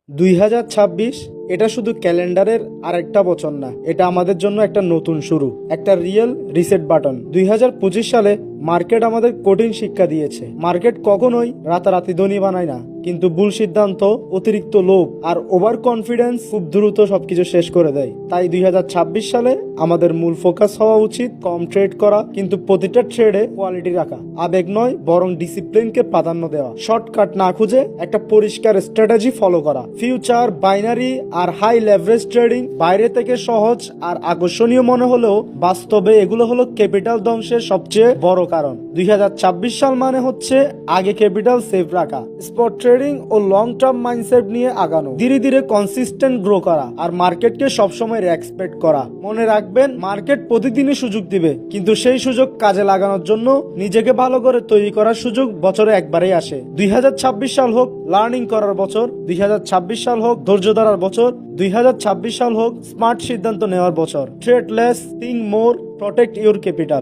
2026 এটা শুধু ক্যালেন্ডারের আরেকটা বছর না, এটা আমাদের জন্য একটা নতুন শুরু, একটা রিয়েল রিসেট বাটন। 2025 সালে মার্কেট আমাদের কঠিন শিক্ষা দিয়েছে। মার্কেট কখনোই রাতারাতি ধনী বানায় না, কিন্তু ভুল সিদ্ধান্ত, অতিরিক্ত লোভ আর ওভার কনফিডেন্স খুব দ্রুত সবকিছু শেষ করে দেয়। তাই 2026 সালে আমাদের মূল ফোকাস হওয়া উচিত কম ট্রেড করা, কিন্তু প্রতিটা ট্রেডে কোয়ালিটি রাখা। আবেগ নয়, বরং ডিসিপ্লিনকে প্রাধান্য দেওয়া। শর্টকাট না খুঁজে একটা পরিষ্কার স্ট্র্যাটেজি ফলো করা। ফিউচার, বাইনারি আর হাই লেভারেজ ট্রেডিং বাইরে থেকে সহজ আর আকর্ষণীয় মনে হলেও বাস্তবে এগুলো হলো ক্যাপিটাল ধ্বংসের সবচেয়ে বড় কারণ। 2026 সাল মানে হচ্ছে আগে ক্যাপিটাল সেভ রাখা, স্পট ট্রেডিং ও লং টার্ম মাইন্ডসেট নিয়ে আগানো, ধীরে ধীরে কনসিস্টেন্ট গ্রো করা আর মার্কেটকে সবসময় রেসপেক্ট করা। মনে রাখবেন, মার্কেট প্রতিদিনই সুযোগ দিবে, কিন্তু সেই সুযোগ কাজে লাগানোর জন্য নিজেকে ভালো করে তৈরি করার সুযোগ বছরে একবারেই আসে। 2026 সাল হোক লার্নিং করার বছর, 2026 সাল হোক ধৈর্য ধরার বছর, 2026 সাল হোক স্মার্ট সিদ্ধান্ত নেওয়ার বছর। Trade less, think more, protect your capital.